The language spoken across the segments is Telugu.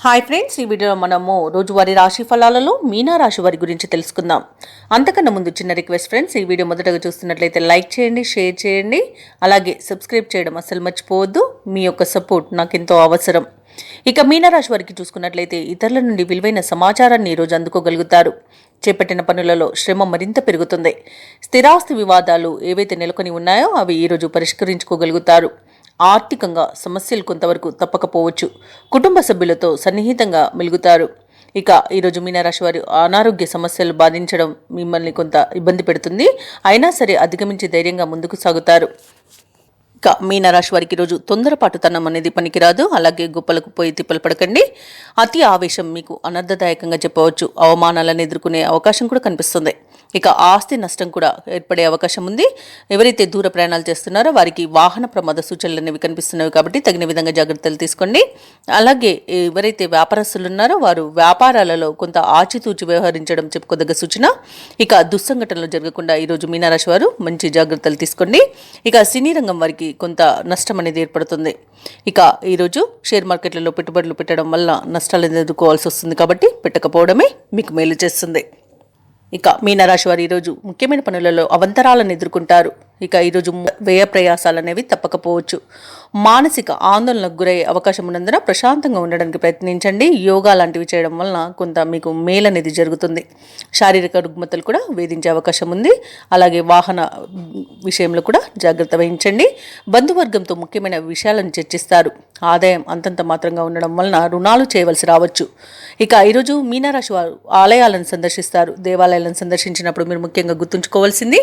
హాయ్ ఫ్రెండ్స్, ఈ వీడియోలో మనము రోజువారీ రాశి ఫలాలలో మీనా రాశి వారి గురించి తెలుసుకుందాం. అంతకన్నా ముందు చిన్న రిక్వెస్ట్ ఫ్రెండ్స్, ఈ వీడియో మొదటగా చూస్తున్నట్లయితే లైక్ చేయండి, షేర్ చేయండి, అలాగే సబ్స్క్రైబ్ చేయడం అస్సలు మర్చిపోవద్దు. మీ యొక్క సపోర్ట్ నాకు ఎంతో అవసరం. ఇక మీనరాశి వారికి చూసుకున్నట్లయితే ఇతరుల నుండి విలువైన సమాచారాన్ని ఈరోజు అందుకోగలుగుతారు. చేపట్టిన పనులలో శ్రమ మరింత పెరుగుతుంది. స్థిరాస్తి వివాదాలు ఏవైతే నెలకొని ఉన్నాయో అవి ఈరోజు పరిష్కరించుకోగలుగుతారు. ఆర్థికంగా సమస్యలు కొంతవరకు తప్పకపోవచ్చు. కుటుంబ సభ్యులతో సన్నిహితంగా మెలుగుతారు. ఇక ఈరోజు మీనరాశి వారి అనారోగ్య సమస్యలు బాధించడం మిమ్మల్ని కొంత ఇబ్బంది పెడుతుంది. అయినా సరే అధిగమించి ధైర్యంగా ముందుకు సాగుతారు. ఇక మీనరాశి వారికి ఈరోజు తొందరపాటుతనం అనేది పనికిరాదు. అలాగే గొప్పలకు పోయి తిప్పలు పడకండి. అతి ఆవేశం మీకు అనర్థదాయకంగా చెప్పవచ్చు. అవమానాలను ఎదుర్కొనే అవకాశం కూడా కనిపిస్తుంది. ఇక ఆస్తి నష్టం కూడా ఏర్పడే అవకాశం ఉంది. ఎవరైతే దూర ప్రయాణాలు చేస్తున్నారో వారికి వాహన ప్రమాద సూచనలు అనేవి కనిపిస్తున్నవి కాబట్టి తగిన విధంగా జాగ్రత్తలు తీసుకోండి. అలాగే ఎవరైతే వ్యాపారస్తులు ఉన్నారో వారు వ్యాపారాలలో కొంత ఆచితూచి వ్యవహరించడం చెప్పుకోదగ్గ సూచన. ఇక దుస్సంఘటనలు జరగకుండా ఈరోజు మీనరాశి వారు మంచి జాగ్రత్తలు తీసుకోండి. ఇక సినీ రంగం వారికి కొంత నష్టం అనేది ఏర్పడుతుంది. ఇక ఈరోజు షేర్ మార్కెట్లలో పెట్టుబడులు పెట్టడం వల్ల నష్టాలను ఎదుర్కోవాల్సి వస్తుంది కాబట్టి పెట్టకపోవడమే మీకు మేలు చేస్తుంది. ఇక మీనరాశి వారు ఈరోజు ముఖ్యమైన పనులలో అవంతరాలను ఎదుర్కొంటారు. ఇక ఈరోజు వ్యయ ప్రయాసాలు అనేవి తప్పకపోవచ్చు. మానసిక ఆందోళనకు గురయ్యే అవకాశం ఉన్నందున ప్రశాంతంగా ఉండడానికి ప్రయత్నించండి. యోగా లాంటివి చేయడం వలన కొంత మీకు మేలు అనేది జరుగుతుంది. శారీరక రుగ్మతలు కూడా వేధించే అవకాశం ఉంది. అలాగే వాహన విషయంలో కూడా జాగ్రత్త వహించండి. బంధువర్గంతో ముఖ్యమైన విషయాలను చర్చిస్తారు. ఆదాయం అంతంత మాత్రంగా ఉండడం వలన రుణాలు చేయవలసి రావచ్చు. ఇక ఈరోజు మీనరాశి వారు ఆలయాలను సందర్శిస్తారు. దేవాలయాలను సందర్శించినప్పుడు మీరు ముఖ్యంగా గుర్తుంచుకోవాల్సింది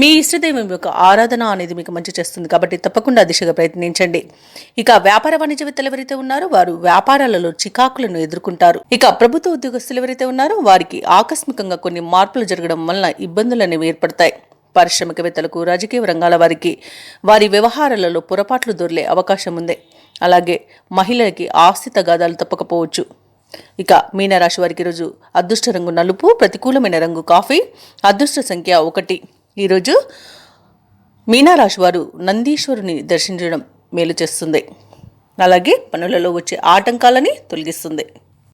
మీ ఇష్టదైవం యొక్క ఆరాధన అనేది మీకు మంచి చేస్తుంది కాబట్టి తప్పకుండా దిశగా ప్రయత్నించండి. ఇక వ్యాపార వాణిజ్యవేత్తలు ఎవరైతే ఉన్నారో వారు వ్యాపారాలలో చికాకులను ఎదుర్కొంటారు. ఇక ప్రభుత్వ ఉద్యోగస్తులు ఎవరైతే ఉన్నారో వారికి ఆకస్మికంగా కొన్ని మార్పులు జరగడం వలన ఇబ్బందులు అనేవి ఏర్పడతాయి. పారిశ్రామికవేత్తలకు, రాజకీయ రంగాల వారికి వారి వ్యవహారాలలో పొరపాట్లు దొర్లే అవకాశం ఉంది. అలాగే మహిళలకి ఆస్తి తగాదాలు తప్పకపోవచ్చు. ఇక మీనరాశి వారికి ఈరోజు అదృష్ట రంగు నలుపు, ప్రతికూలమైన రంగు కాఫీ, అదృష్ట సంఖ్య 1. ఈరోజు మీనరాశి వారు నందీశ్వరుని దర్శించడం మేలు చేస్తుంది. అలాగే పనులలో వచ్చే ఆటంకాలని తొలగిస్తుంది.